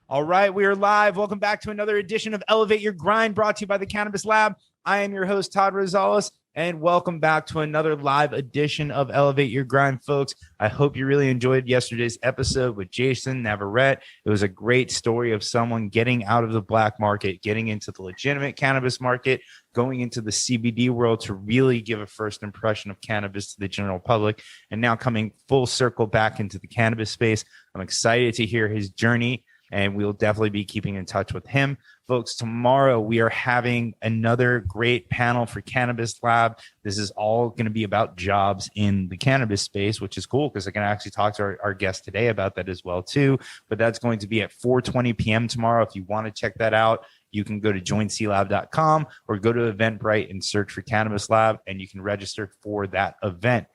All right, we are live. Welcome back to another edition of Elevate Your Grind, brought to you by the Cannabis Lab. I am your host, Todd Rosales, and welcome back to another live edition of Elevate Your Grind, folks. I hope you really enjoyed yesterday's episode with Jason Navarrete. It was a great story of someone getting out of the black market, getting into the legitimate cannabis market, going into the CBD world to really give a first impression of cannabis to the general public, and now coming full circle back into the cannabis space. I'm excited to hear his journey, and we'll definitely be keeping in touch with him. Folks, tomorrow we are having another great panel for Cannabis Lab. This is all going to be about jobs in the cannabis space, which is cool because I can actually talk to our guest today about that as well too. But that's going to be at 4:20 p.m. tomorrow. If you want to check that out, you can go to joinclab.com or go to Eventbrite and search for Cannabis Lab, and you can register for that event.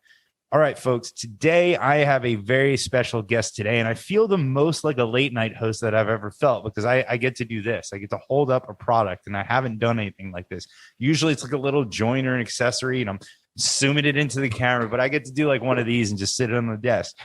All right, folks, today I have a very special guest today, and I feel the most like a late night host that I've ever felt because I get to do this. I get to hold up a product, and I haven't done anything like this. Usually it's like a little joint or an accessory, and I'm zooming it into the camera, but I get to do like one of these and just sit it on the desk.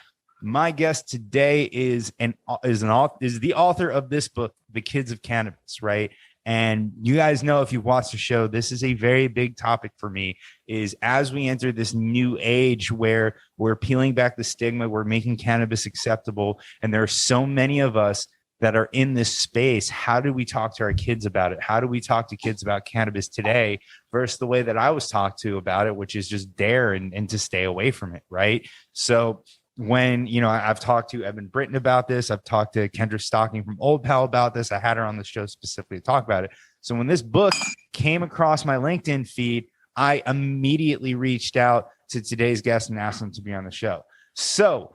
My guest today is the author of this book, The Kids of Cannabis, right? And you guys know, if you've watched the show, this is a very big topic for me, is as we enter this new age where we're peeling back the stigma, we're making cannabis acceptable, and there are so many of us that are in this space. How do we talk to our kids about it? How do we talk to kids about cannabis today versus the way that I was talked to about it, which is just dare and to stay away from it, right? So when, I've talked to Evan Britton about this, I've talked to Kendra Stocking from Old Pal about this. I had her on the show specifically to talk about it. So when this book came across my LinkedIn feed, I immediately reached out to today's guest and asked him to be on the show. So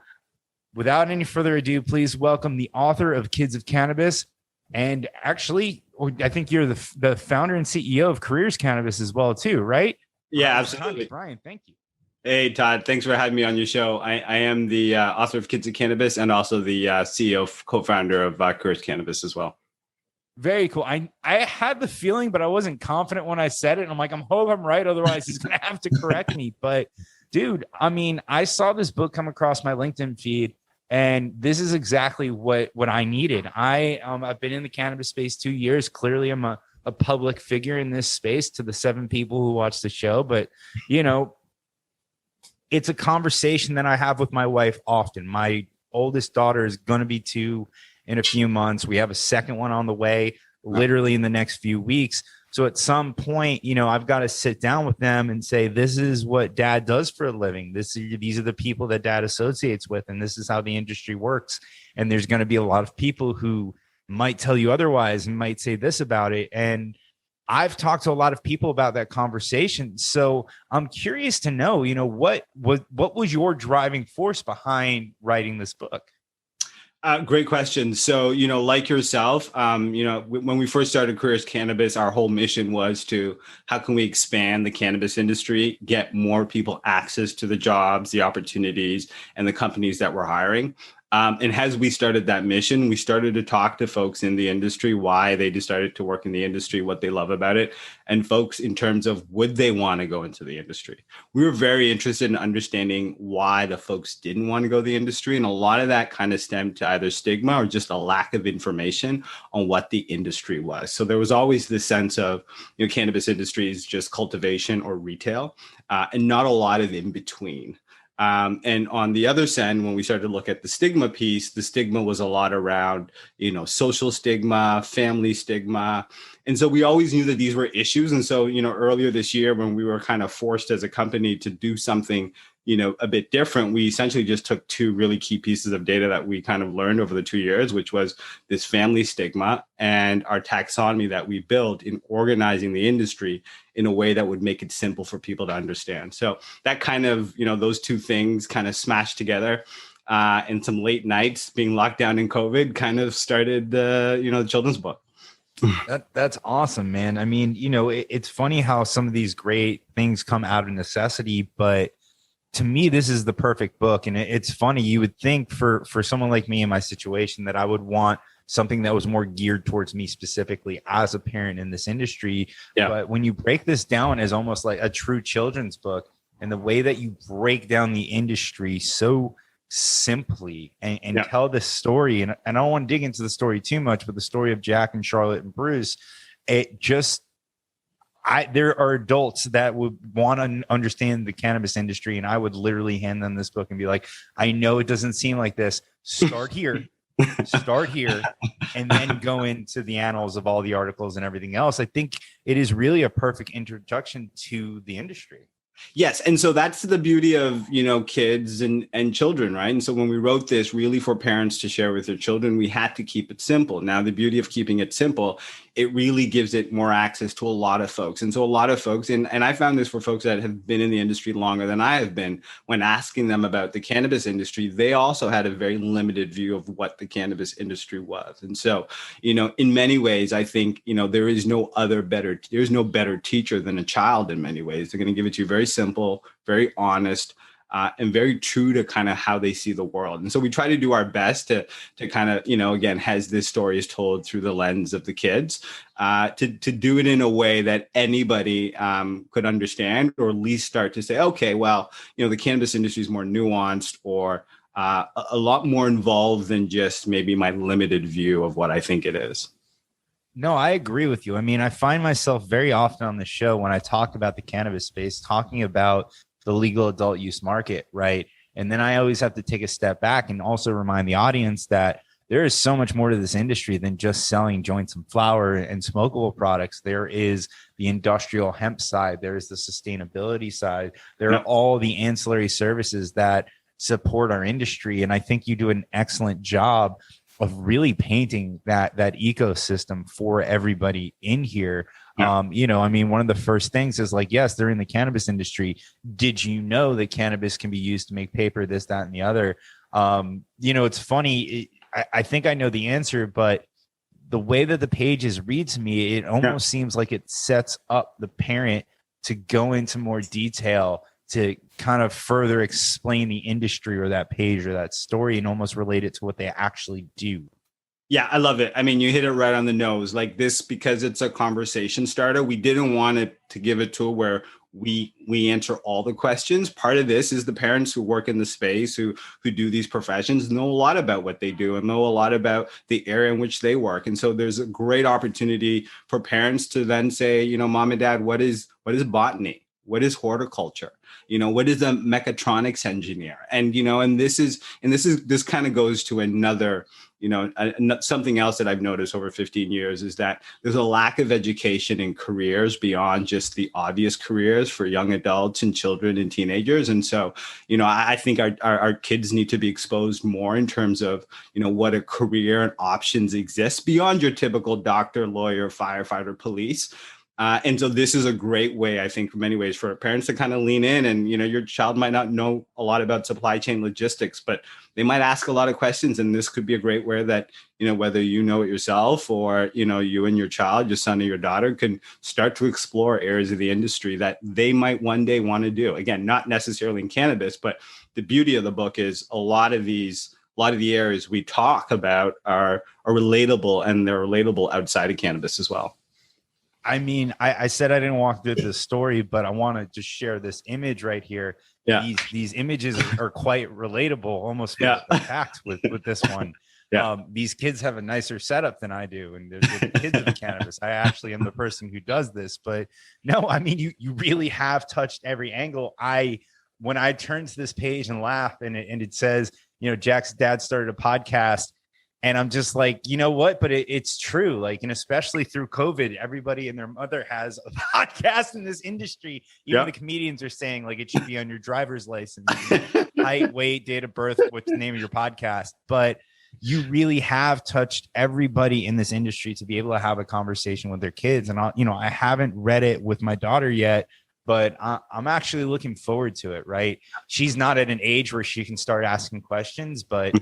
without any further ado, please welcome the author of Kids of Cannabis. And actually, I think you're the founder and CEO of Careers Cannabis as well too, right? Yeah, absolutely. Brian, thank you. Hey, Todd, thanks for having me on your show. I am the author of Kids of Cannabis and also the CEO, co-founder of Careers Cannabis as well. Very cool. I had the feeling, but I wasn't confident when I said it. And I'm like, hope I'm right. Otherwise, he's going to have to correct me. But dude, I saw this book come across my LinkedIn feed, and this is exactly what I needed. I've been in the cannabis space 2 years. Clearly, I'm a public figure in this space to the 7 people who watch the show. But, it's a conversation that I have with my wife often. My oldest daughter is going to be 2 in a few months. We have a second one on the way, literally in the next few weeks. So at some point, I've got to sit down with them and say, this is what dad does for a living. These are the people that dad associates with, and this is how the industry works. And there's going to be a lot of people who might tell you otherwise and might say this about it. And I've talked to a lot of people about that conversation. So I'm curious to know, what was your driving force behind writing this book? Great question. So, like yourself, when we first started Careers Cannabis, our whole mission was to how can we expand the cannabis industry, get more people access to the jobs, the opportunities, and the companies that we're hiring. And as we started that mission, we started to talk to folks in the industry, why they decided to work in the industry, what they love about it, and folks in terms of would they want to go into the industry. We were very interested in understanding why the folks didn't want to go to the industry. And a lot of that kind of stemmed to either stigma or just a lack of information on what the industry was. So there was always this sense of, cannabis industry is just cultivation or retail, and not a lot of in between. And on the other side, when we started to look at the stigma piece, the stigma was a lot around, social stigma, family stigma. And so we always knew that these were issues. And so, earlier this year, when we were kind of forced as a company to do something, a bit different, we essentially just took 2 really key pieces of data that we kind of learned over the 2 years, which was this family stigma and our taxonomy that we built in organizing the industry in a way that would make it simple for people to understand. So that kind of, those 2 things kind of smashed together. And some late nights being locked down in COVID kind of started the children's book. That's awesome, man. It's funny how some of these great things come out of necessity, but to me, this is the perfect book. And it's funny, you would think for someone like me in my situation that I would want something that was more geared towards me specifically as a parent in this industry. Yeah. But when you break this down as almost like a true children's book, and the way that you break down the industry so simply and tell this story. And I don't want to dig into the story too much, but the story of Jack and Charlotte and Bruce, there are adults that would want to understand the cannabis industry, and I would literally hand them this book and be like, I know it doesn't seem like this. Start here, and then go into the annals of all the articles and everything else. I think it is really a perfect introduction to the industry. Yes. And so that's the beauty of, kids and children, right? And so when we wrote this really for parents to share with their children, we had to keep it simple. Now, the beauty of keeping it simple, it really gives it more access to a lot of folks. And so a lot of folks, and I found this for folks that have been in the industry longer than I have been, when asking them about the cannabis industry, they also had a very limited view of what the cannabis industry was. And so, in many ways, I think, there's no better teacher than a child in many ways. They're going to give it to you very simple, very honest, and very true to kind of how they see the world. And so we try to do our best to kind of, again, as this story is told through the lens of the kids, to do it in a way that anybody could understand, or at least start to say, okay, well, the cannabis industry is more nuanced, or a lot more involved than just maybe my limited view of what I think it is. No, I agree with you. I mean, I find myself very often on the show when I talk about the cannabis space, talking about the legal adult use market, right? And then I always have to take a step back and also remind the audience that there is so much more to this industry than just selling joints and flower and smokable products. There is the industrial hemp side. There is the sustainability side. There are all the ancillary services that support our industry. And I think you do an excellent job of really painting that ecosystem for everybody in here. I mean, one of the first things is like, yes, they're in the cannabis industry. Did you know that cannabis can be used to make paper, this, that, and the other? It's funny. I think I know the answer, but the way that the pages read to me, it almost seems like it sets up the parent to go into more detail, to kind of further explain the industry or that page or that story, and almost relate it to what they actually do. Yeah, I love it. I mean, you hit it right on the nose. Like this, because it's a conversation starter, we didn't want it to give it to where we answer all the questions. Part of this is the parents who work in the space, who do these professions, know a lot about what they do and know a lot about the area in which they work. And so there's a great opportunity for parents to then say, Mom and Dad, what is botany? What is horticulture? What is a mechatronics engineer? And, this kind of goes to another, something else that I've noticed over 15 years is that there's a lack of education in careers beyond just the obvious careers for young adults and children and teenagers. And so, I think our kids need to be exposed more in terms of, what a career and options exist beyond your typical doctor, lawyer, firefighter, police. And so this is a great way, I think, in many ways, for parents to kind of lean in. And, your child might not know a lot about supply chain logistics, but they might ask a lot of questions. And this could be a great way that, whether you know it yourself or, you and your child, your son or your daughter, can start to explore areas of the industry that they might one day want to do. Again, not necessarily in cannabis, but the beauty of the book is a lot of the areas we talk about are relatable, and they're relatable outside of cannabis as well. I mean, I said I didn't walk through the story, but I want to just share this image right here. Yeah. These images are quite relatable, almost packed with this one. Yeah. These kids have a nicer setup than I do. And they're the kids of the cannabis. I actually am the person who does this. But no, I mean, you really have touched every angle. When I turn to this page and laugh, and it says, Jack's dad started a podcast. And I'm just like, you know what? But it's true. Like, and especially through COVID, everybody and their mother has a podcast in this industry. Even the comedians are saying like it should be on your driver's license, height, weight, date of birth, what's the name of your podcast. But you really have touched everybody in this industry to be able to have a conversation with their kids. And I haven't read it with my daughter yet, but I'm actually looking forward to it. Right? She's not at an age where she can start asking questions, but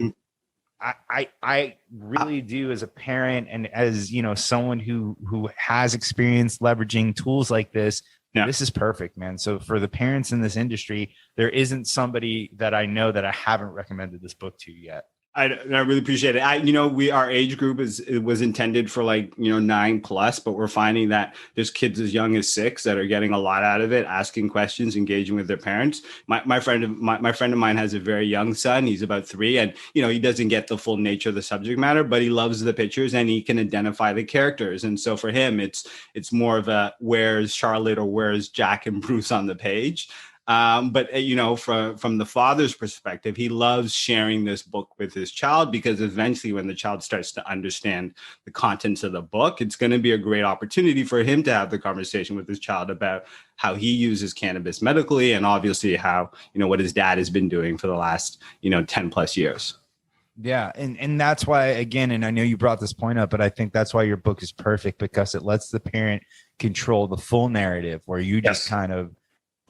I really do, as a parent and as someone who has experience leveraging tools like this. This is perfect, man. So for the parents in this industry, there isn't somebody that I know that I haven't recommended this book to yet. I really appreciate it. Our age group was intended for 9+, but we're finding that there's kids as young as 6 that are getting a lot out of it, asking questions, engaging with their parents. My friend of mine has a very young son. He's about 3, and he doesn't get the full nature of the subject matter, but he loves the pictures and he can identify the characters. And so for him, it's more of a where's Charlotte or where's Jack and Bruce on the page. But from the father's perspective, he loves sharing this book with his child, because eventually when the child starts to understand the contents of the book, it's going to be a great opportunity for him to have the conversation with his child about how he uses cannabis medically, and obviously how, what his dad has been doing for the last, 10+ years. Yeah. And that's why, again, and I know you brought this point up, but I think that's why your book is perfect, because it lets the parent control the full narrative, where you just kind of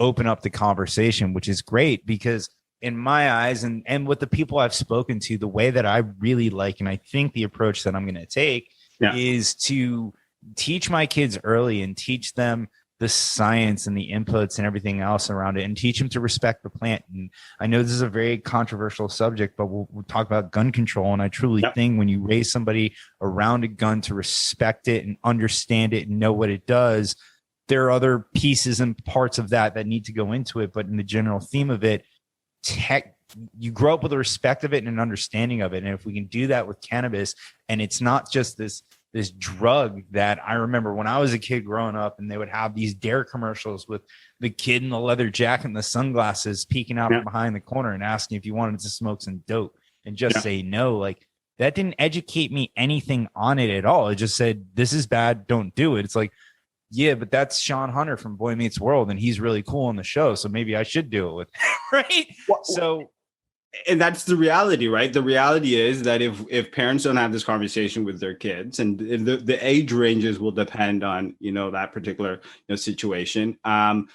open up the conversation, which is great, because in my eyes and with the people I've spoken to, the way that I really like, and I think the approach that I'm going to take is to teach my kids early and teach them the science and the inputs and everything else around it, and teach them to respect the plant. And I know this is a very controversial subject, but we'll talk about gun control. And I truly think when you raise somebody around a gun to respect it and understand it and know what it does, there are other pieces and parts of that need to go into it. But in the general theme of it, you grow up with a respect of it and an understanding of it. And if we can do that with cannabis, and it's not just this drug that I remember when I was a kid growing up, and they would have these Dare commercials with the kid in the leather jacket and the sunglasses peeking out from behind the corner and asking if you wanted to smoke some dope, and just say no. Like, that didn't educate me anything on it at all. It just said, this is bad, don't do it. It's like, yeah, but that's Sean Hunter from Boy Meets World, and he's really cool on the show, so maybe I should do it with him, right? So, and that's the reality, right? The reality is that if parents don't have this conversation with their kids, and the age ranges will depend on that particular situation,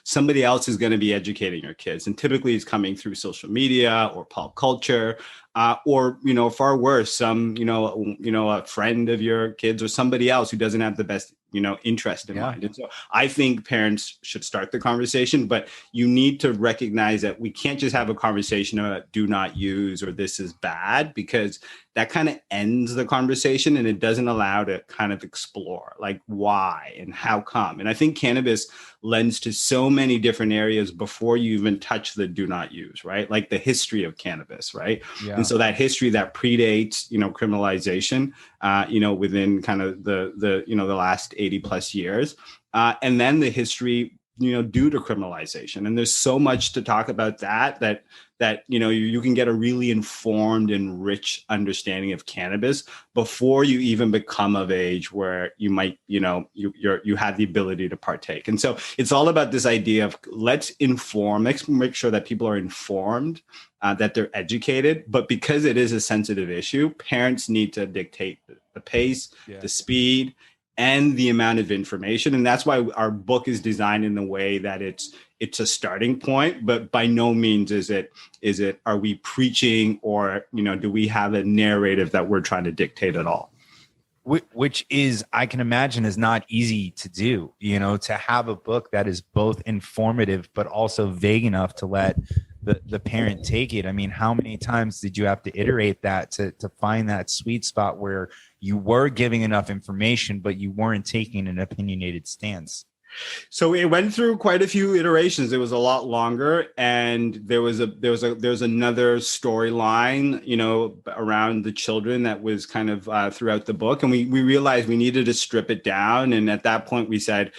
somebody else is going to be educating your kids, and typically it's coming through social media or pop culture. Or far worse, a friend of your kids or somebody else who doesn't have the best interest in mind. And so I think parents should start the conversation, but you need to recognize that we can't just have a conversation about do not use or this is bad, because that kind of ends the conversation and it doesn't allow to kind of explore like why and how come. And I think cannabis lends to so many different areas before you even touch the do not use, right? Like the history of cannabis, right? Yeah. And so that history that predates, criminalization, within kind of the last 80+ years, and then the history, due to criminalization. And there's so much to talk about that you can get a really informed and rich understanding of cannabis before you even become of age where you might, you have the ability to partake. And so it's all about this idea of let's make sure that people are informed, that they're educated, but because it is a sensitive issue, parents need to dictate the pace, the speed, and the amount of information. And that's why our book is designed in the way that it's a starting point, but by no means is it, are we preaching or, do we have a narrative that we're trying to dictate at all? Which is, I can imagine, is not easy to do, to have a book that is both informative, but also vague enough to let the parent take it. I mean, how many times did you have to iterate that to find that sweet spot where you were giving enough information, but you weren't taking an opinionated stance? So it went through quite a few iterations. It was a lot longer, and there was another storyline, around the children that was kind of throughout the book, and we realized we needed to strip it down. And at that point, we said,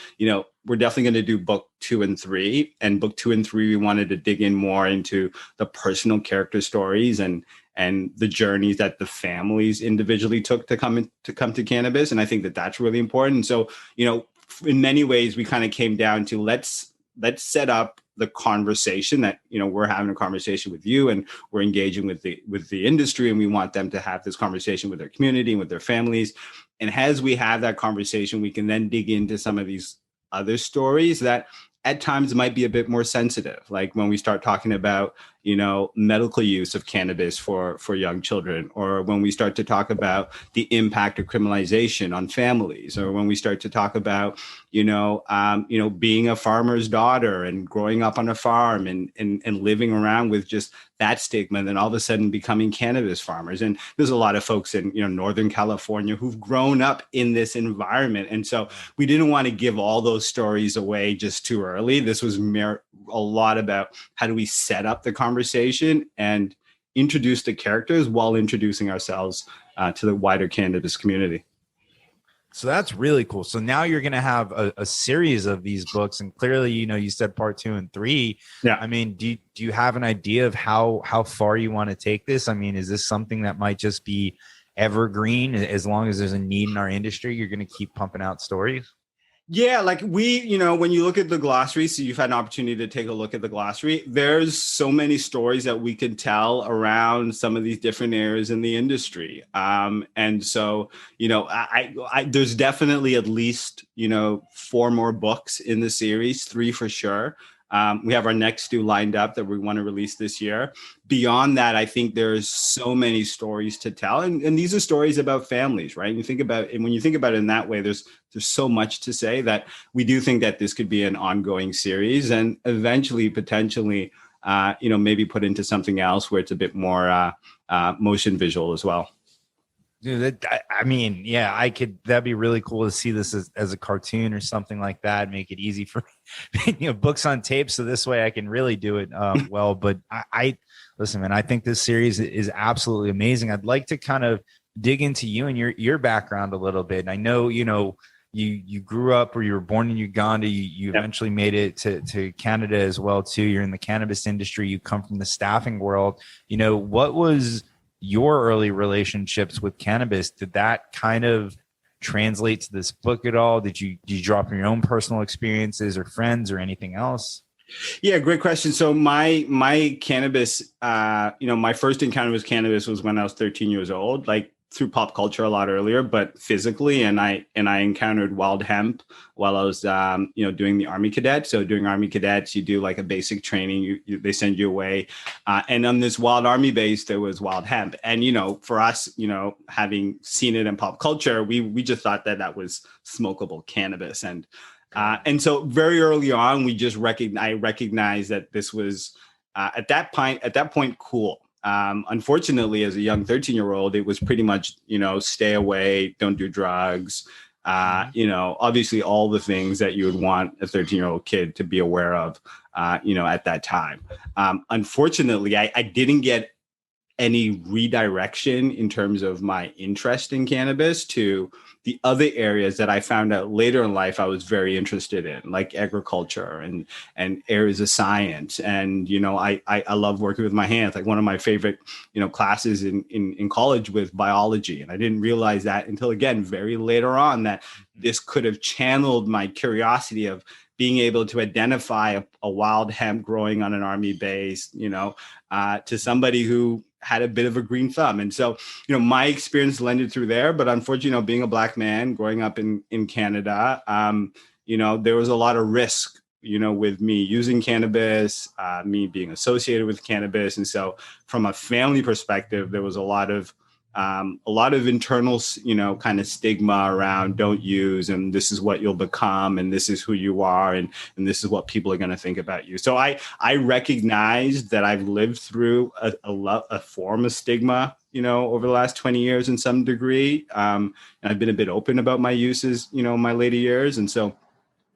we're definitely going to do book 2 and 3. And book 2 and 3, we wanted to dig in more into the personal character stories and the journeys that the families individually took to come to cannabis. And I think that that's really important. So, in many ways, we kind of came down to let's set up the conversation that, we're having a conversation with you, and we're engaging with the industry, and we want them to have this conversation with their community and with their families. And as we have that conversation, we can then dig into some of these other stories that at times might be a bit more sensitive. Like when we start talking about, medical use of cannabis for young children, or when we start to talk about the impact of criminalization on families, or when we start to talk about, being a farmer's daughter and growing up on a farm and living around with just that stigma, and then all of a sudden becoming cannabis farmers. And there's a lot of folks in, Northern California who've grown up in this environment. And so we didn't want to give all those stories away just too early. This was a lot about how do we set up the conversation and introduce the characters while introducing ourselves to the wider cannabis community. So that's really cool. So now you're going to have a series of these books, and clearly, you said part 2 and 3. Yeah. I mean, do you have an idea of how far you want to take this? I mean, is this something that might just be evergreen as long as there's a need in our industry? You're going to keep pumping out stories? Yeah, like when you look at the glossary, so you've had an opportunity to take a look at the glossary, there's so many stories that we could tell around some of these different areas in the industry. And so, I there's definitely at least, 4 more books in the series, 3 for sure. We have our next 2 lined up that we want to release this year. Beyond that, I think there's so many stories to tell. And these are stories about families, right? And when you think about it in that way, there's so much to say that we do think that this could be an ongoing series, and eventually, potentially, maybe put into something else where it's a bit more motion visual as well. Dude, that'd be really cool to see this as a cartoon or something like that. Make it easy for books on tape, so this way I can really do it well. But I listen, man, I think this series is absolutely amazing. I'd like to kind of dig into you and your background a little bit. And I know you grew up, or you were born in Uganda. You eventually made it to Canada as well too. You're in the cannabis industry. You come from the staffing world. What was your early relationships with cannabis? Did that kind of translate to this book at all? Did you drop your own personal experiences or friends or anything else? Yeah, great question. So my cannabis, my first encounter with cannabis was when I was 13 years old, like through pop culture a lot earlier, but physically. And I encountered wild hemp while I was, doing the Army Cadet. So during Army Cadets, you do like a basic training. They send you away. And on this wild Army base, there was wild hemp. And, for us, having seen it in pop culture, we just thought that was smokable cannabis. And so very early on, I recognized that this was at that point, cool. Unfortunately, as a young 13-year-old, it was pretty much, stay away, don't do drugs, obviously all the things that you would want a 13-year-old kid to be aware of, at that time. Unfortunately, I didn't get any redirection in terms of my interest in cannabis to the other areas that I found out later in life I was very interested in, like agriculture and areas of science. And, I love working with my hands. Like one of my favorite, classes in college was biology. And I didn't realize that until, again, very later on, that this could have channeled my curiosity of being able to identify a wild hemp growing on an Army base, to somebody who had a bit of a green thumb. And so, my experience lended through there, but unfortunately, being a Black man growing up in Canada, there was a lot of risk, with me using cannabis, me being associated with cannabis. And so from a family perspective, there was a lot of internal, kind of stigma around don't use, and this is what you'll become, and this is who you are, and this is what people are going to think about you. So I recognize that I've lived through a form of stigma, over the last 20 years in some degree. And I've been a bit open about my uses, in my later years. And so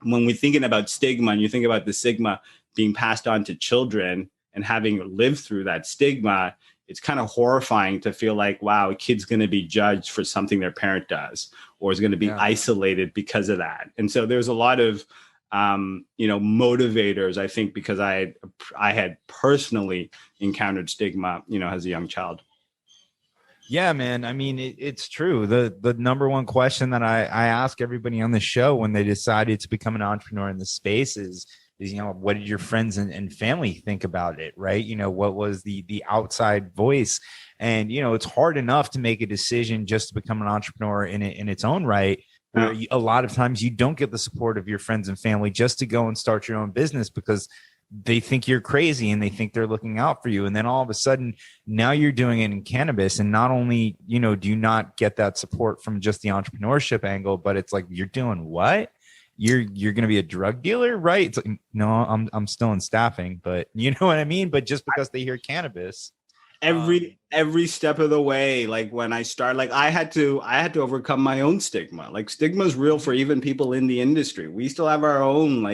when we're thinking about stigma, and you think about the stigma being passed on to children and having lived through that stigma, it's kind of horrifying to feel like, wow, a kid's going to be judged for something their parent does, or is going to be isolated because of that. And so there's a lot of, motivators, I think, because I had personally encountered stigma, as a young child. Yeah, man. I mean, it's true. The number one question that I ask everybody on the show when they decided to become an entrepreneur in this space is, what did your friends and family think about it? Right. What was the outside voice? And, it's hard enough to make a decision just to become an entrepreneur in its own right. Where a lot of times you don't get the support of your friends and family just to go and start your own business, because they think you're crazy and they think they're looking out for you. And then all of a sudden now you're doing it in cannabis. And not only, do you not get that support from just the entrepreneurship angle, but it's like, you're doing what? You're going to be a drug dealer, right? It's like, no, I'm still in staffing, but you know what I mean? But just because they hear cannabis, every step of the way, like when I started, like I had to overcome my own stigma. Like stigma is real for even people in the industry. We still have our own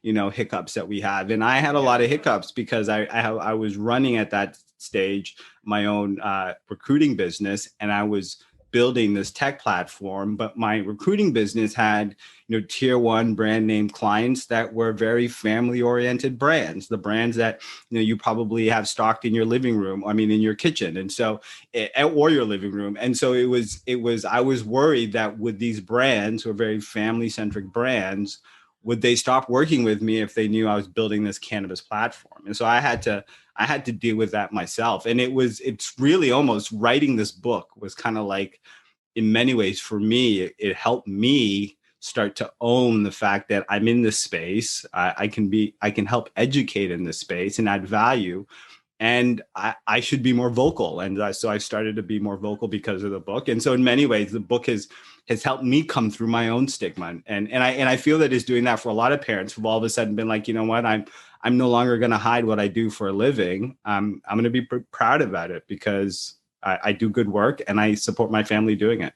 hiccups that we have, and I had a lot of hiccups because I was running at that stage my own recruiting business, and I was building this tech platform, but my recruiting business had tier one brand name clients that were very family oriented brands, the brands that you probably have stocked in your living room, in your kitchen, and so or your living room. And so it was I was worried that with these brands who are very family centric brands, would they stop working with me if they knew I was building this cannabis platform? And so I had to deal with that myself. And it's really almost writing this book was kind of like, in many ways for me, it helped me start to own the fact that I'm in this space. I can help educate in this space and add value. And I should be more vocal. And so I started to be more vocal because of the book. And so in many ways, the book has helped me come through my own stigma. And I feel that it's doing that for a lot of parents who've all of a sudden been like, you know what, I'm no longer going to hide what I do for a living. I'm going to be proud about it because I do good work and I support my family doing it.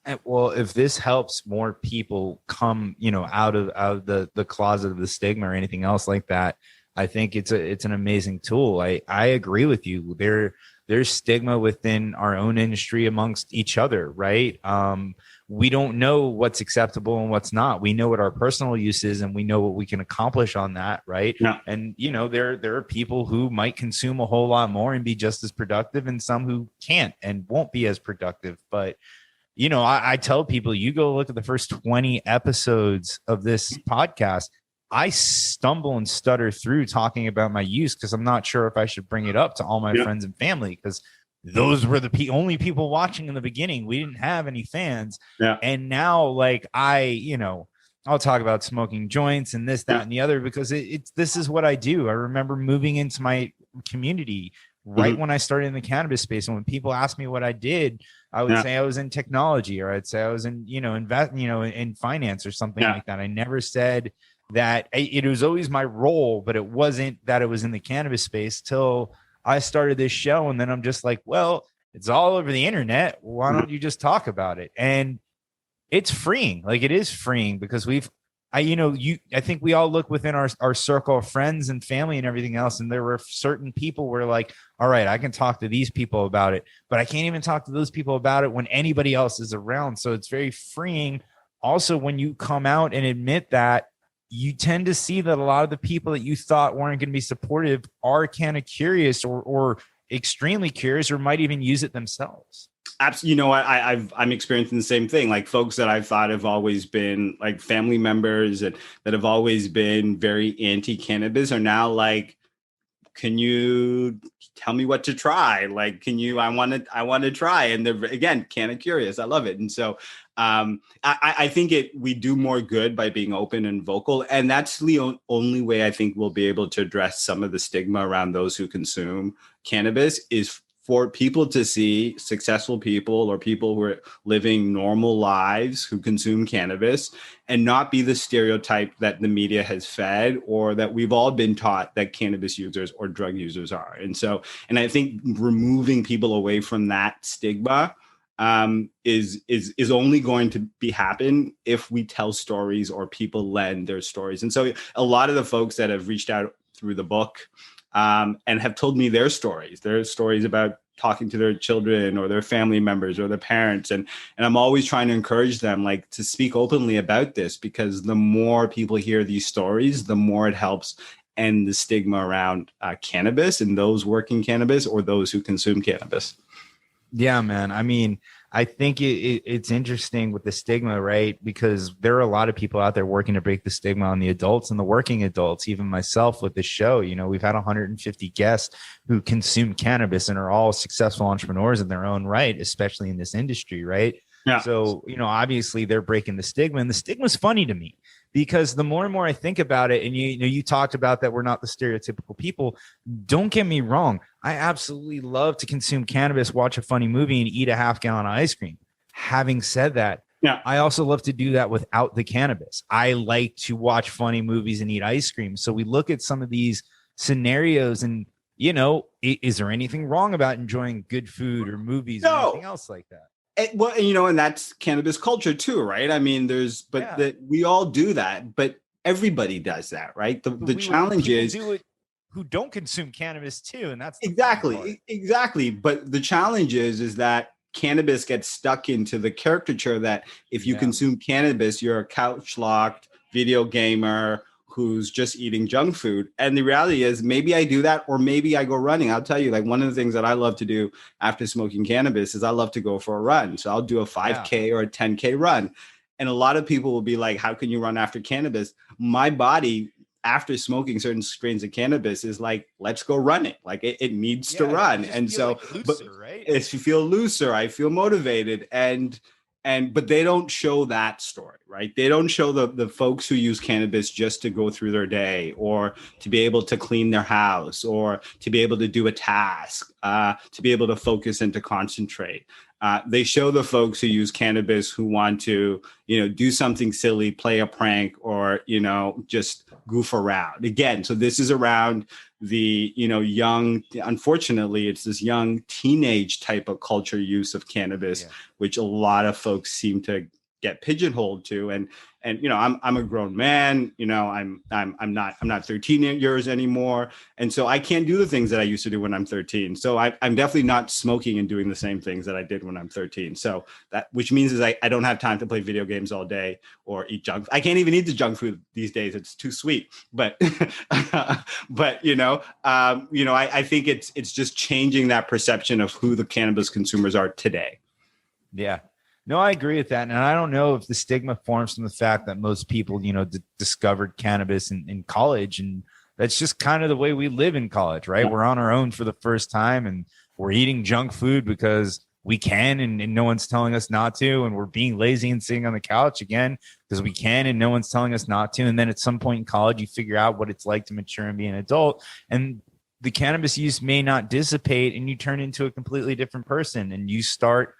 And well, if this helps more people come, out of the closet of the stigma or anything else like that, I think it's an amazing tool. I agree with you. There's stigma within our own industry amongst each other, right? We don't know what's acceptable and what's not. We know what our personal use is and we know what we can accomplish on that, right? Yeah. And, there are people who might consume a whole lot more and be just as productive, and some who can't and won't be as productive. But, I tell people, you go look at the first 20 episodes of this podcast. I stumble and stutter through talking about my use because I'm not sure if I should bring it up to all my friends and family, because those were the only people watching in the beginning. We didn't have any fans. Yeah. And now, I'll talk about smoking joints and this, that, and the other, because this is what I do. I remember moving into my community right when I started in the cannabis space. And when people asked me what I did, I would say I was in technology, or I'd say I was in, in finance or something like that. I never said that. It was always my role, but it wasn't that it was in the cannabis space till I started this show. And then I'm just like, well, it's all over the internet. Why don't you just talk about it? And it's freeing. Like, it is freeing because I think we all look within our circle of friends and family and everything else. And there were certain people where like, all right, I can talk to these people about it, but I can't even talk to those people about it when anybody else is around. So it's very freeing. Also, when you come out and admit that, you tend to see that a lot of the people that you thought weren't going to be supportive are kind of curious or extremely curious, or might even use it themselves. Absolutely. I'm experiencing the same thing. Like folks that I thought have always been like family members and that have always been very anti-cannabis are now like, can you tell me what to try? Like, I want to try. And they're, again, kind of curious. I love it. And so I think we do more good by being open and vocal. And that's the only way I think we'll be able to address some of the stigma around those who consume cannabis, is for people to see successful people or people who are living normal lives who consume cannabis and not be the stereotype that the media has fed or that we've all been taught that cannabis users or drug users are. And I think removing people away from that stigma is only going to happen if we tell stories or people lend their stories. And so a lot of the folks that have reached out through the book and have told me their stories about talking to their children or their family members or their parents. And I'm always trying to encourage them like to speak openly about this, because the more people hear these stories, the more it helps end the stigma around cannabis and those working cannabis or those who consume cannabis. Yeah, man. I mean, I think it's interesting with the stigma, right? Because there are a lot of people out there working to break the stigma on the adults and the working adults, even myself with the show. We've had 150 guests who consume cannabis and are all successful entrepreneurs in their own right, especially in this industry, right? Yeah. So, obviously they're breaking the stigma, and the stigma is funny to me because the more and more I think about it, and you talked about that we're not the stereotypical people. Don't get me wrong. I absolutely love to consume cannabis, watch a funny movie, and eat a half gallon of ice cream. Having said that, Yeah. I also love to do that without the cannabis. I like to watch funny movies and eat ice cream. So we look at some of these scenarios and, is there anything wrong about enjoying good food or movies or anything else like that? And that's cannabis culture too, right? I mean, we all do that, but everybody does that, right? The challenge is who don't consume cannabis too, and that's exactly. But the challenge is that cannabis gets stuck into the caricature that if you consume cannabis, you're a couch locked video gamer who's just eating junk food. And the reality is maybe I do that, or maybe I go running. I'll tell you, like, one of the things that I love to do after smoking cannabis is I love to go for a run. So I'll do a 5K or a 10K run. And a lot of people will be like, how can you run after cannabis? My body, after smoking certain strains of cannabis, is like, let's go running. Like it needs to run. And so, like looser, right? If you feel looser, I feel motivated. But they don't show that story, right? They don't show the folks who use cannabis just to go through their day, or to be able to clean their house, or to be able to do a task, to be able to focus and to concentrate. They show the folks who use cannabis who want to, do something silly, play a prank, or, just goof around. Again, so this is around the, young, unfortunately, it's this young teenage type of culture use of cannabis, which a lot of folks seem to get pigeonholed to. And I'm a grown man, I'm not 13 years anymore. And so I can't do the things that I used to do when I'm 13. So I'm definitely not smoking and doing the same things that I did when I'm 13. So which means is I don't have time to play video games all day or eat junk. I can't even eat the junk food these days. It's too sweet. But, I think it's just changing that perception of who the cannabis consumers are today. Yeah. No, I agree with that. And I don't know if the stigma forms from the fact that most people, discovered cannabis in college. And that's just kind of the way we live in college, right? Yeah. We're on our own for the first time, and we're eating junk food because we can, and no one's telling us not to. And we're being lazy and sitting on the couch again because we can, and no one's telling us not to. And then at some point in college, you figure out what it's like to mature and be an adult. And the cannabis use may not dissipate, and you turn into a completely different person, and you start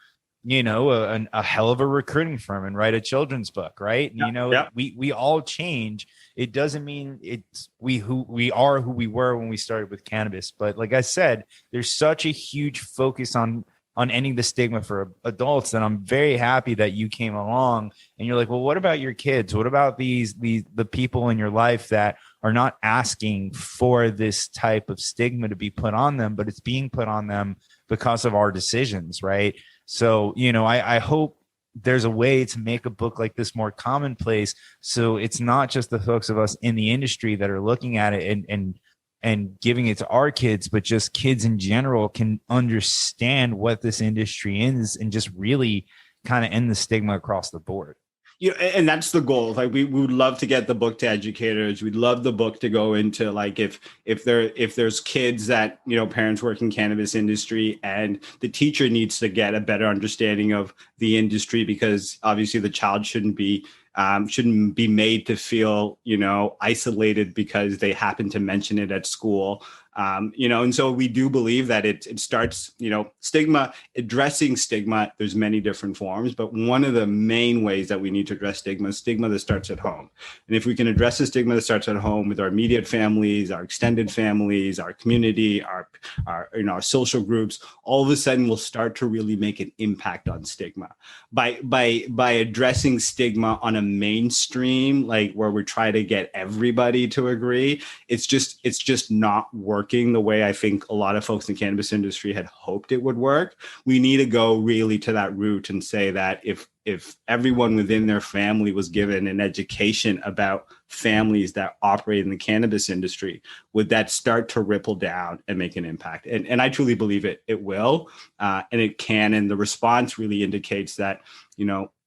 a hell of a recruiting firm and write a children's book, right? And, we all change. It doesn't mean we are who we were when we started with cannabis. But like I said, there's such a huge focus on ending the stigma for adults that I'm very happy that you came along and you're like, well, what about your kids? What about the people in your life that are not asking for this type of stigma to be put on them, but it's being put on them because of our decisions, right? So, I hope there's a way to make a book like this more commonplace. So it's not just the folks of us in the industry that are looking at it and giving it to our kids, but just kids in general can understand what this industry is and just really kind of end the stigma across the board. And that's the goal. Like we would love to get the book to educators. We'd love the book to go into, like, if there's kids that, parents work in cannabis industry, and the teacher needs to get a better understanding of the industry, because obviously the child shouldn't be made to feel, isolated because they happen to mention it at school. And so we do believe that it starts, stigma, addressing stigma. There's many different forms, but one of the main ways that we need to address stigma is stigma that starts at home. And if we can address the stigma that starts at home with our immediate families, our extended families, our community, our social groups, all of a sudden we'll start to really make an impact on stigma by addressing stigma on a mainstream, like where we try to get everybody to agree. It's just not working the way I think a lot of folks in the cannabis industry had hoped it would work. We need to go really to that root and say that if everyone within their family was given an education about families that operate in the cannabis industry, would that start to ripple down and make an impact? And I truly believe it will, and it can. And the response really indicates that,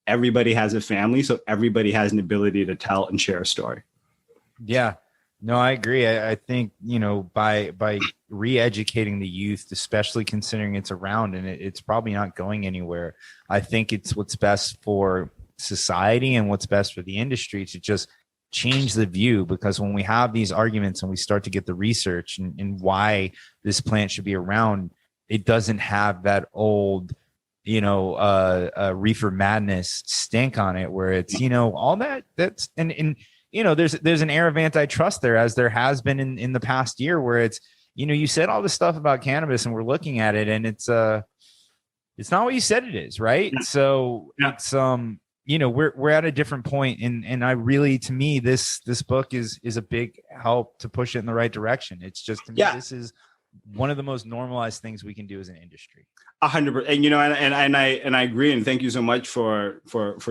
everybody has a family, so everybody has an ability to tell and share a story. Yeah. No, I agree. I think, by re-educating the youth, especially considering it's around and it's probably not going anywhere, I think it's what's best for society and what's best for the industry to just change the view, because when we have these arguments and we start to get the research and why this plant should be around, it doesn't have that old, reefer madness stink on it, where it's, all that's, and there's an air of antitrust there, as there has been in the past year, where it's, you said all this stuff about cannabis and we're looking at it and it's not what you said it is. Right. Yeah. So yeah. It's, we're at a different point, and I really, to me, this book is a big help to push it in the right direction. It's just, to me, this is one of the most normalized things we can do as an industry. 100%. And I agree. And thank you so much for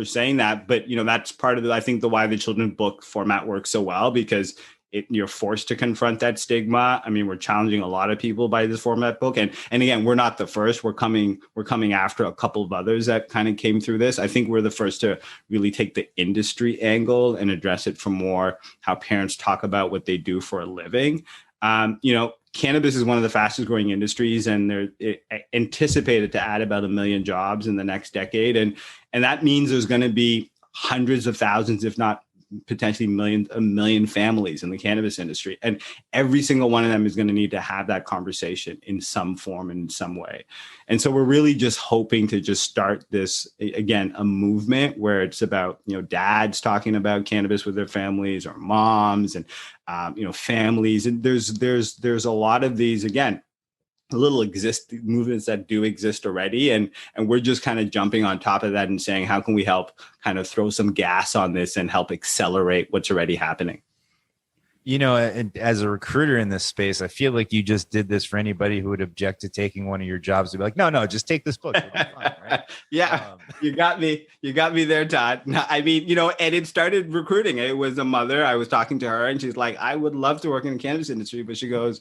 saying that. But, that's part of I think why the children's book format works so well, because you're forced to confront that stigma. I mean, we're challenging a lot of people by this format book. And again, we're not the first. We're coming after a couple of others that kind of came through this. I think we're the first to really take the industry angle and address it from more how parents talk about what they do for a living. Cannabis is one of the fastest growing industries, and they're anticipated to add about 1 million jobs in the next decade. And that means there's going to be hundreds of thousands, if not potentially a million families in the cannabis industry. And every single one of them is going to need to have that conversation in some form and in some way. And so we're really just hoping to just start this, again, a movement where it's about, dads talking about cannabis with their families, or moms and, families. And there's a lot of these, again, little movements that do exist already. And we're just kind of jumping on top of that and saying, how can we help kind of throw some gas on this and help accelerate what's already happening? And as a recruiter in this space, I feel like you just did this for anybody who would object to taking one of your jobs. To be like, no, just take this book. Fine, right? Yeah, you got me there, Todd. I mean, and it started recruiting. It was a mother. I was talking to her and she's like, I would love to work in the cannabis industry, but she goes,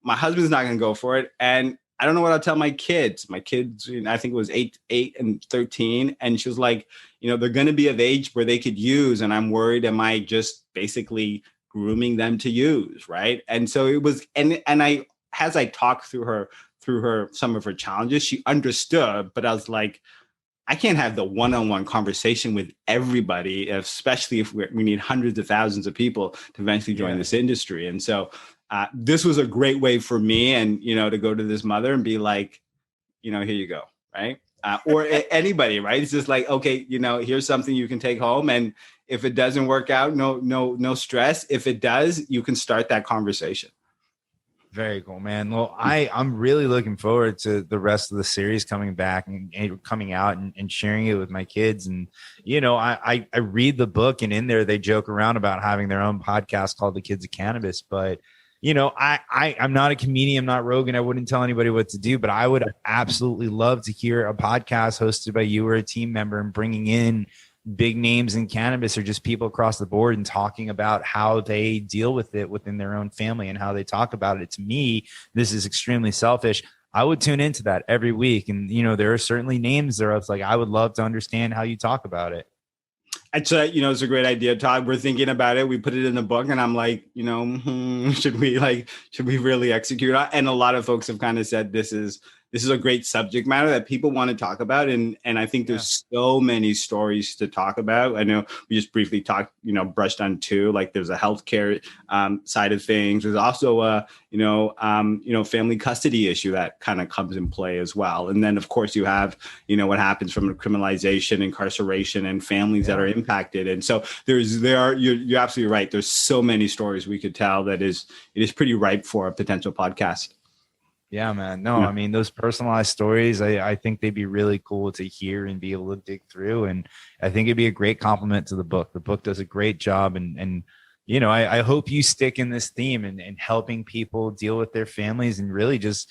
my husband's not going to go for it. And I don't know what I'll tell my kids. My kids, I think it was 8 and 13. And she was like, they're going to be of age where they could use. And I'm worried, am I just basically grooming them to use? Right. And so it was, and I, as I talked through her, some of her challenges, she understood, but I was like, I can't have the one-on-one conversation with everybody, especially if we need hundreds of thousands of people to eventually join this industry. And so this was a great way for me and, to go to this mother and be like, here you go. Right. Or anybody, right. It's just like, okay, here's something you can take home. And if it doesn't work out, no stress. If it does, you can start that conversation. Very cool, man. Well, I'm really looking forward to the rest of the series coming back and coming out and sharing it with my kids. And, I read the book, and in there, they joke around about having their own podcast called The Kids of Cannabis. But, I'm not a comedian. I'm not Rogan. I wouldn't tell anybody what to do, but I would absolutely love to hear a podcast hosted by you or a team member, and bringing in big names in cannabis or just people across the board and talking about how they deal with it within their own family and how they talk about it. To me, this is extremely selfish. I would tune into that every week. And, there are certainly names there. I was like, I would love to understand how you talk about it. It's a great idea, Todd. We're thinking about it. We put it in the book, and I'm like, should we really execute? And a lot of folks have kind of said this is a great subject matter that people want to talk about. And I think there's so many stories to talk about. I know we just briefly talked, brushed on two, like there's a healthcare side of things. There's also a, family custody issue that kind of comes in play as well. And then of course you have, what happens from criminalization, incarceration, and families that are impacted. And so you're absolutely right. There's so many stories we could tell that it is pretty ripe for a potential podcast. Yeah, man. No, I mean, those personalized stories, I think they'd be really cool to hear and be able to dig through. And I think it'd be a great compliment to the book. The book does a great job. And I hope you stick in this theme and helping people deal with their families, and really just,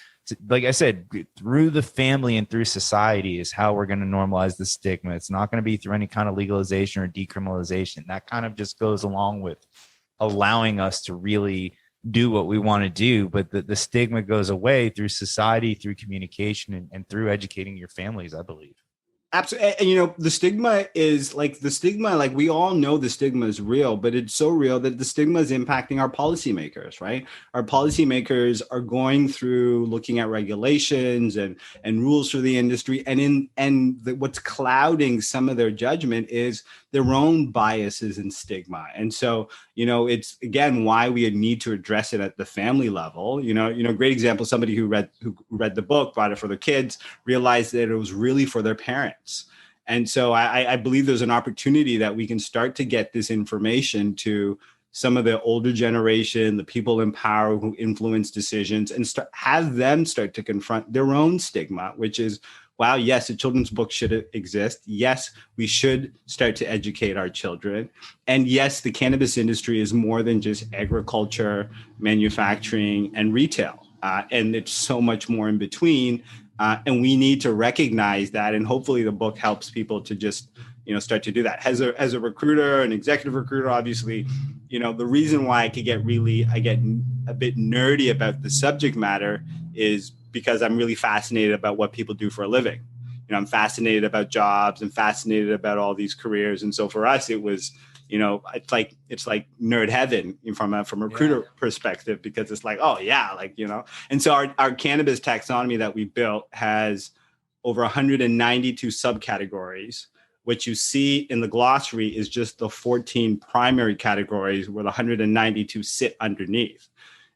like I said, through the family and through society is how we're going to normalize the stigma. It's not going to be through any kind of legalization or decriminalization. That kind of just goes along with allowing us to really do what we want to do, but the stigma goes away through society, through communication, and through educating your families, I believe. Absolutely. And, the stigma, like we all know the stigma is real, but it's so real that the stigma is impacting our policymakers, right? Our policymakers are going through looking at regulations and rules for the industry. What's clouding some of their judgment is their own biases and stigma. And so, it's again, why we need to address it at the family level. Great example, somebody who read the book, bought it for their kids, realized that it was really for their parents. And so I believe there's an opportunity that we can start to get this information to some of the older generation, the people in power who influence decisions, and have them start to confront their own stigma, which is, wow, yes, a children's book should exist. Yes, we should start to educate our children. And yes, the cannabis industry is more than just agriculture, manufacturing, and retail. And it's so much more in between. And we need to recognize that. And hopefully the book helps people to just, start to do that. As a recruiter, an executive recruiter, obviously, the reason why I get a bit nerdy about the subject matter is because I'm really fascinated about what people do for a living. I'm fascinated about jobs and fascinated about all these careers. And so for us, it was, it's like nerd heaven from a recruiter perspective, because it's like, oh yeah, and so our cannabis taxonomy that we built has over 192 subcategories. What you see in the glossary is just the 14 primary categories where the 192 sit underneath.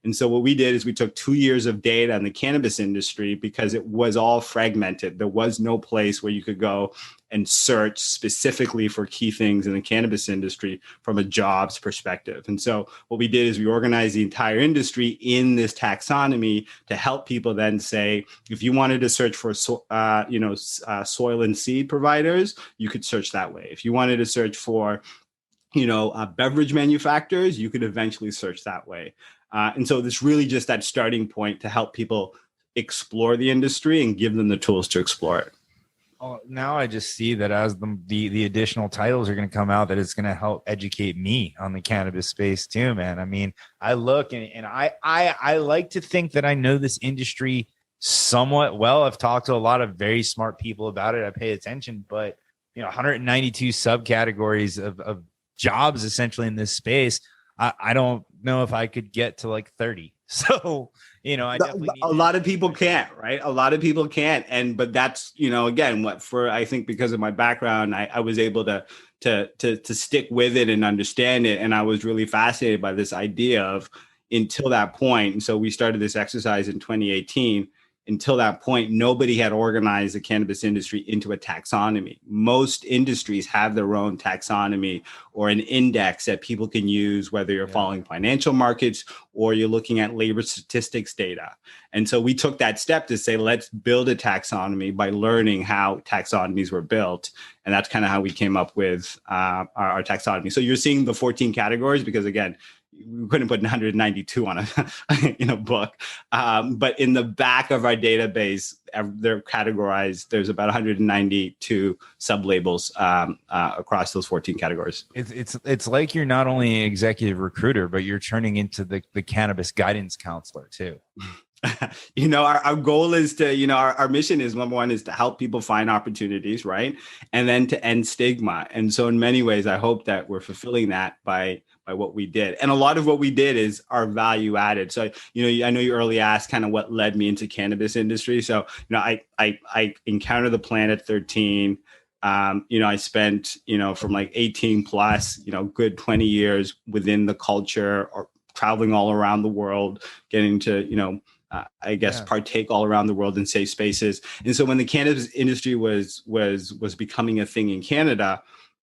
And so what we did is we took 2 years of data in the cannabis industry, because it was all fragmented. There was no place where you could go and search specifically for key things in the cannabis industry from a jobs perspective. And so what we did is we organized the entire industry in this taxonomy to help people then say, if you wanted to search for, soil and seed providers, you could search that way. If you wanted to search for, beverage manufacturers, you could eventually search that way. And so this really just that starting point to help people explore the industry and give them the tools to explore it. Oh, now I just see that as the additional titles are going to come out, that it's going to help educate me on the cannabis space too, man. I mean, I look and I like to think that I know this industry somewhat well. I've talked to a lot of very smart people about it. I pay attention, but 192 subcategories of jobs essentially in this space. I don't know if I could get to like 30. So, I definitely a lot of people can't, right? A lot of people can't. But that's, again, I think because of my background, I was able to stick with it and understand it. And I was really fascinated by this idea of until that point. And so we started this exercise in 2018. Until that point, nobody had organized the cannabis industry into a taxonomy. Most industries have their own taxonomy or an index that people can use, whether you're following financial markets or you're looking at labor statistics data. And so we took that step to say, let's build a taxonomy by learning how taxonomies were built. And that's kind of how we came up with our taxonomy. So you're seeing the 14 categories because, again, we couldn't put 192 on a book, but in the back of our database, they're categorized. There's about 192 sublabels across those 14 categories. It's like you're not only an executive recruiter, but you're turning into the cannabis guidance counselor too. Our goal is to, our mission is, number one, is to help people find opportunities, right? And then to end stigma. And so in many ways, I hope that we're fulfilling that by what we did. And a lot of what we did is our value added. So, I know you early asked kind of what led me into cannabis industry. So, I encountered the plant at 13. I spent, from like 18 plus, good 20 years within the culture or traveling all around the world, getting to, partake all around the world in safe spaces. And so when the cannabis industry was becoming a thing in Canada,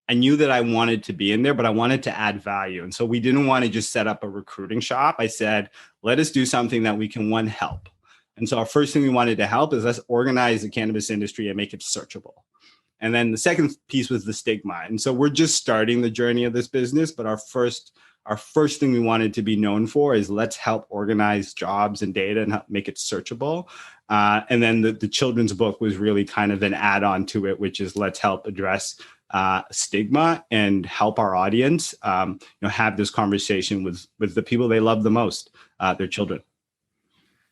I knew that I wanted to be in there, but I wanted to add value. And so we didn't want to just set up a recruiting shop. I said, let us do something that we can, one, help. And so our first thing we wanted to help is let's organize the cannabis industry and make it searchable. And then the second piece was the stigma. And so we're just starting the journey of this business, but our first thing we wanted to be known for is let's help organize jobs and data and help make it searchable. And then the children's book was really kind of an add-on to it, which is let's help address stigma and help our audience, have this conversation with the people they love the most, their children.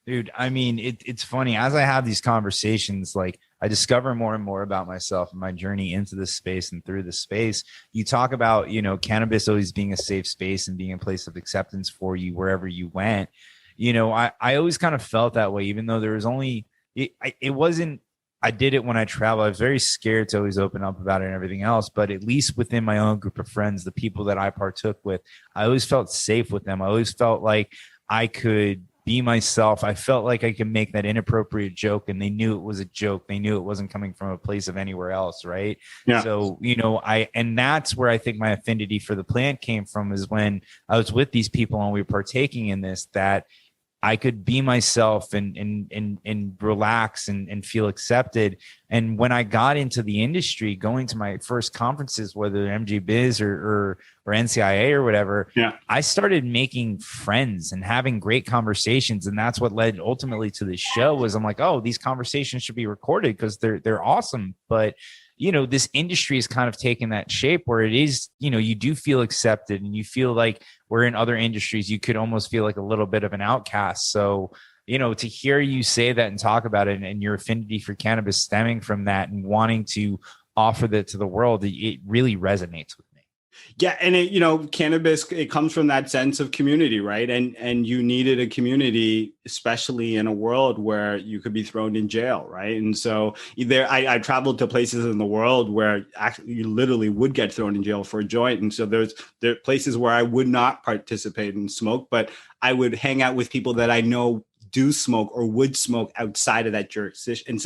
Dude, I mean, it's funny as I have these conversations, like I discover more and more about myself and my journey into this space and through this space. You talk about, cannabis always being a safe space and being a place of acceptance for you wherever you went. I always kind of felt that way, even though there was only, it wasn't, I did it when I travel. I was very scared to always open up about it and everything else. But at least within my own group of friends, the people that I partook with, I always felt safe with them. I always felt like I could be myself. I felt like I could make that inappropriate joke and they knew it was a joke. They knew it wasn't coming from a place of anywhere else. Right. Yeah. So, and that's where I think my affinity for the plant came from, is when I was with these people and we were partaking in this, that I could be myself and relax and feel accepted. And when I got into the industry, going to my first conferences, whether MJ Biz or NCIA or whatever, I started making friends and having great conversations. And that's what led ultimately to this show. Was I'm like, oh, these conversations should be recorded because they're awesome. But this industry is kind of taken that shape where it is, you do feel accepted and you feel like, where in other industries, you could almost feel like a little bit of an outcast. So, to hear you say that and talk about it, and your affinity for cannabis stemming from that and wanting to offer that to the world, it really resonates with me. Yeah. And cannabis, it comes from that sense of community, right? And you needed a community, especially in a world where you could be thrown in jail, right? And so I traveled to places in the world where actually you literally would get thrown in jail for a joint. And so there are places where I would not participate in smoke, but I would hang out with people that I know do smoke or would smoke outside of that jurisdiction. And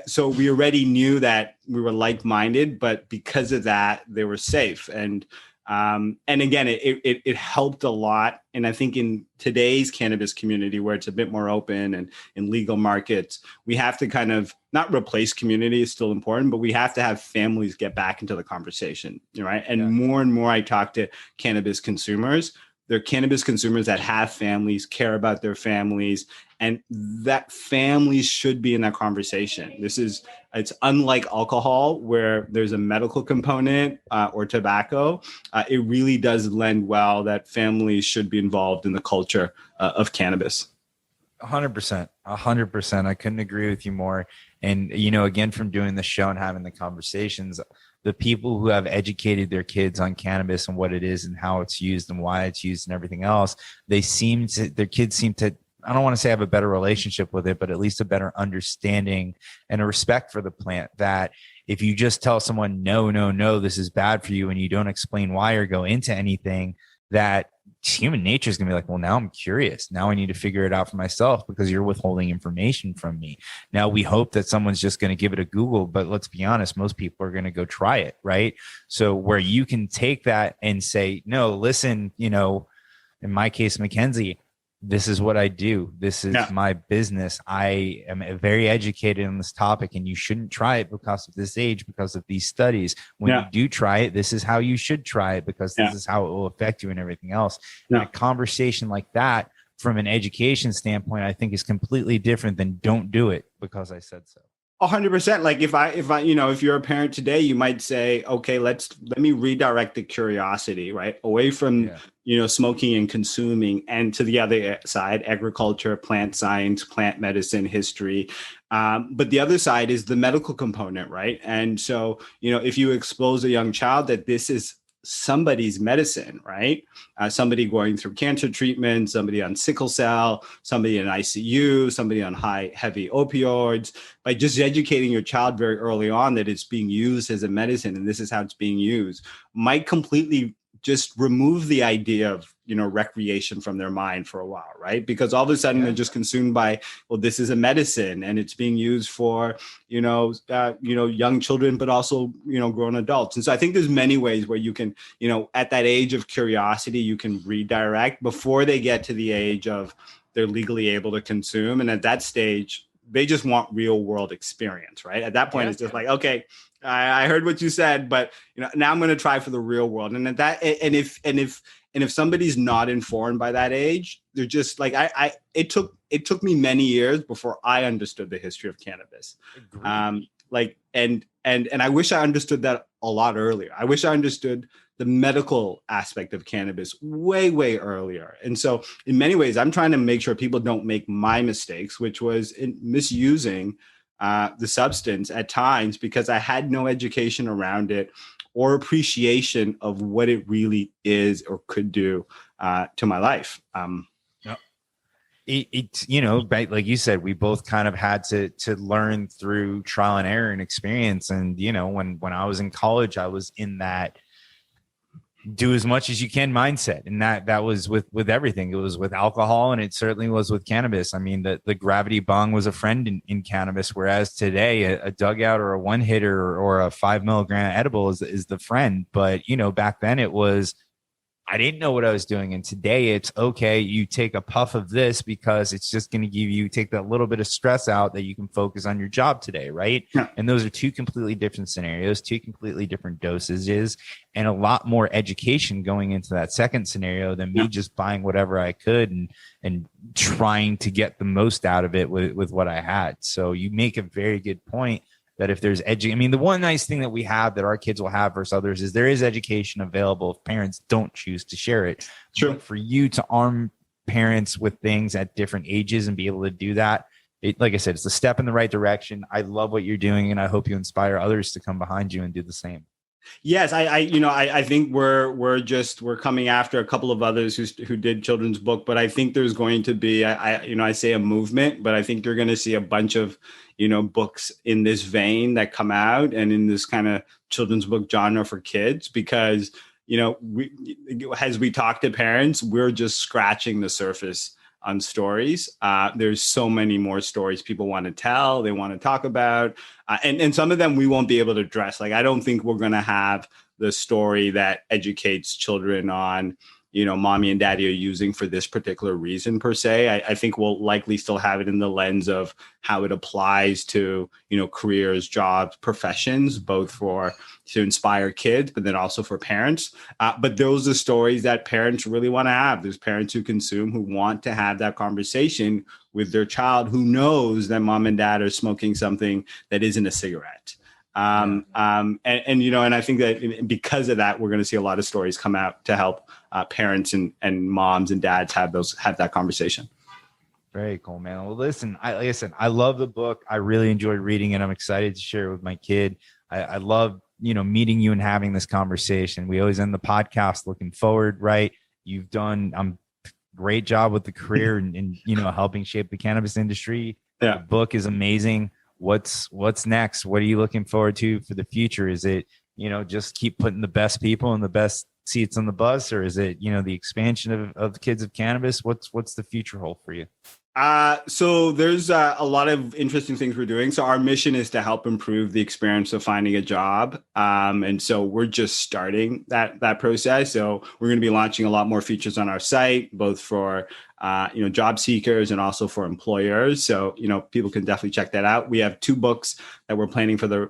so we already knew that we were like-minded, but because of that, they were safe. And again, it helped a lot. And I think in today's cannabis community, where it's a bit more open and in legal markets, we have to kind of not replace community, is still important, but we have to have families get back into the conversation, right? And more I talk to cannabis consumers. They're cannabis consumers that have families, care about their families, and that families should be in that conversation. It's unlike alcohol, where there's a medical component or tobacco. It really does lend well that families should be involved in the culture of cannabis. 100%. I couldn't agree with you more. And, again, from doing the show and having the conversations, the people who have educated their kids on cannabis and what it is and how it's used and why it's used and everything else, their kids seem to, I don't want to say have a better relationship with it, but at least a better understanding and a respect for the plant, that if you just tell someone, no, this is bad for you, and you don't explain why or go into anything, that human nature is going to be like, well, now I'm curious. Now I need to figure it out for myself because you're withholding information from me. Now we hope that someone's just going to give it a Google, but let's be honest, most people are going to go try it, right? So where you can take that and say, no, listen, in my case, Mackenzie, this is what I do. This is my business. I am very educated on this topic, and you shouldn't try it because of this age, because of these studies. When you do try it, this is how you should try it, because this is how it will affect you and everything else. And a conversation like that from an education standpoint, I think is completely different than don't do it because I said so. 100%. Like if I, if you're a parent today, you might say, okay, let me redirect the curiosity, right? Away from, smoking and consuming, and to the other side, agriculture, plant science, plant medicine, history. But the other side is the medical component, right? And so, if you expose a young child that this is somebody's medicine, right? Somebody going through cancer treatment, somebody on sickle cell, somebody in ICU, somebody on heavy opioids. By just educating your child very early on that it's being used as a medicine and this is how it's being used, might completely just remove the idea of, recreation from their mind for a while, right? Because all of a sudden they're just consumed by, well, this is a medicine and it's being used for, young children, but also, grown adults. And so I think there's many ways where you can, at that age of curiosity, you can redirect before they get to the age of they're legally able to consume. And at that stage, they just want real world experience, right? At that point, it's just like, okay, I heard what you said, but now I'm going to try for the real world. And at that, and if somebody's not informed by that age, they're just like, it took me many years before I understood the history of cannabis. And I wish I understood that a lot earlier. I wish I understood the medical aspect of cannabis way, way earlier. And so in many ways, I'm trying to make sure people don't make my mistakes, which was in misusing the substance at times because I had no education around it or appreciation of what it really is or could do to my life. It's like you said, we both kind of had to learn through trial and error and experience. And when I was in college, I was in that do as much as you can mindset, and that was with everything. It was with alcohol, and it certainly was with cannabis. I mean, the gravity bong was a friend in cannabis, whereas today a dugout or a one hitter or a 5 milligram edible is the friend. But back then it was, I didn't know what I was doing. And today it's okay. You take a puff of this because it's just going to take that little bit of stress out that you can focus on your job today. Right. Yeah. And those are two completely different scenarios, two completely different dosages, and a lot more education going into that second scenario than me just buying whatever I could and trying to get the most out of it with what I had. So you make a very good point. That if there's the one nice thing that we have that our kids will have versus others is there is education available if parents don't choose to share it. True. But for you to arm parents with things at different ages and be able to do that, like I said, it's a step in the right direction. I love what you're doing, and I hope you inspire others to come behind you and do the same. Yes, I think we're coming after a couple of others who did children's book, but I think there's going to be I say a movement, but I think you're going to see a bunch of books in this vein that come out and in this kind of children's book genre for kids because as we talk to parents, we're just scratching the surface on stories. There's so many more stories people want to tell, they want to talk about. And some of them we won't be able to address. Like, I don't think we're going to have the story that educates children on, mommy and daddy are using for this particular reason per se. I think we'll likely still have it in the lens of how it applies to, careers, jobs, professions, both to inspire kids, but then also for parents. But those are stories that parents really want to have. There's parents who consume, who want to have that conversation with their child who knows that mom and dad are smoking something that isn't a cigarette. And I think that because of that, we're going to see a lot of stories come out to help parents and moms and dads have that conversation. Very cool, man. Well, listen, I love the book. I really enjoyed reading it. I'm excited to share it with my kid. I love, meeting you and having this conversation. We always end the podcast looking forward, right? You've done a great job with the career and helping shape the cannabis industry. Yeah. The book is amazing. What's next? What are you looking forward to for the future? Is it, just keep putting the best people in the best seats on the bus, or is it, the expansion of the kids of cannabis? What's the future hold for you? So there's a lot of interesting things we're doing. So our mission is to help improve the experience of finding a job. And so we're just starting that process. So we're going to be launching a lot more features on our site, both for job seekers and also for employers. So, people can definitely check that out. We have 2 books that we're planning for the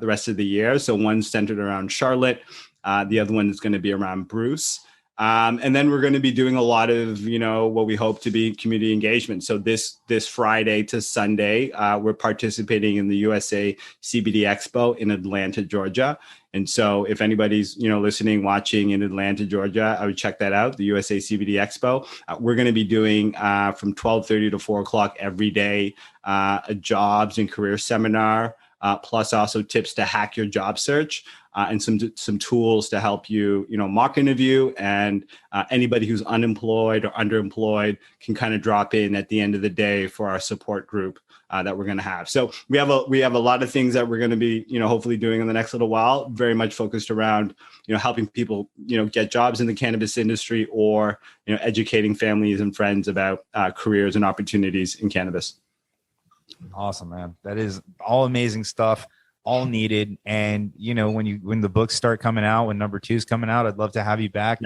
rest of the year. So one's centered around Charlotte. The other one is going to be around Bruce. And then we're going to be doing a lot of, what we hope to be community engagement. So this Friday to Sunday, we're participating in the USA CBD Expo in Atlanta, Georgia. And so if anybody's, listening, watching in Atlanta, Georgia, I would check that out, the USA CBD Expo. We're going to be doing from 12:30 to 4 o'clock every day, a jobs and career seminar, plus also tips to hack your job search. And some tools to help you, mock interview, and anybody who's unemployed or underemployed can kind of drop in at the end of the day for our support group that we're going to have. So we have a lot of things that we're going to be, hopefully doing in the next little while, very much focused around, helping people, get jobs in the cannabis industry or, educating families and friends about careers and opportunities in cannabis. Awesome, man. That is all amazing stuff. All needed. And when the books start coming out, when number 2 is coming out, I'd love to have you back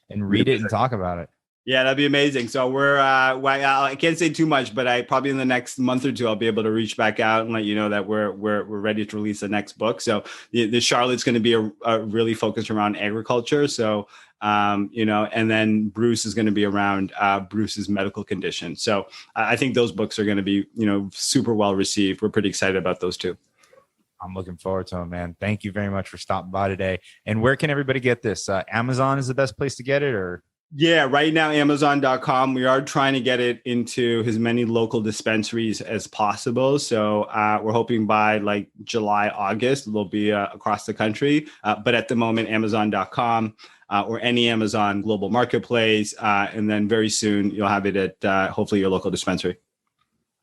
and read it and talk about it. Yeah, that'd be amazing. So we're I can't say too much, but I probably in the next month or 2 I'll be able to reach back out and let you know that we're ready to release the next book. So the Charlotte's going to be a really focused around agriculture. So and then Bruce is going to be around Bruce's medical condition. So I think those books are going to be super well received. We're pretty excited about those 2. I'm looking forward to them, man. Thank you very much for stopping by today. And where can everybody get this? Amazon is the best place to get it, or? Yeah, right now, Amazon.com. We are trying to get it into as many local dispensaries as possible. So we're hoping by like July, August, it'll be across the country. But at the moment, Amazon.com or any Amazon global marketplace. And then very soon, you'll have it at hopefully your local dispensary.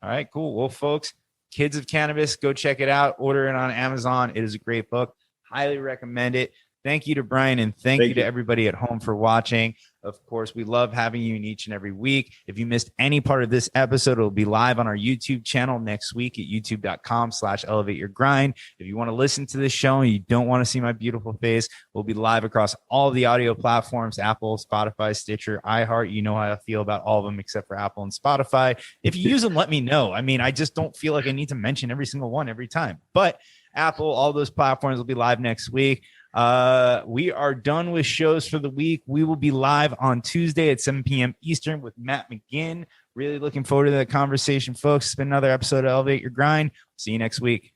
All right, cool. Well, folks, Kids of Cannabis, go check it out. Order it on Amazon. It is a great book. Highly recommend it. Thank you to Brian, and thank you to everybody at home for watching. Of course, we love having you in each and every week. If you missed any part of this episode, it'll be live on our YouTube channel next week at youtube.com/elevateyourgrind. If you want to listen to this show and you don't want to see my beautiful face, we'll be live across all the audio platforms: Apple, Spotify, Stitcher, iHeart. You know how I feel about all of them except for Apple and Spotify. If you use them, let me know. I mean, I just don't feel like I need to mention every single one every time. But Apple, all those platforms will be live next week. We are done with shows for the week. We will be live on Tuesday at 7 p.m. Eastern with Matt McGinn. Really looking forward to that conversation, folks. It's been another episode of Elevate Your Grind. See you next week.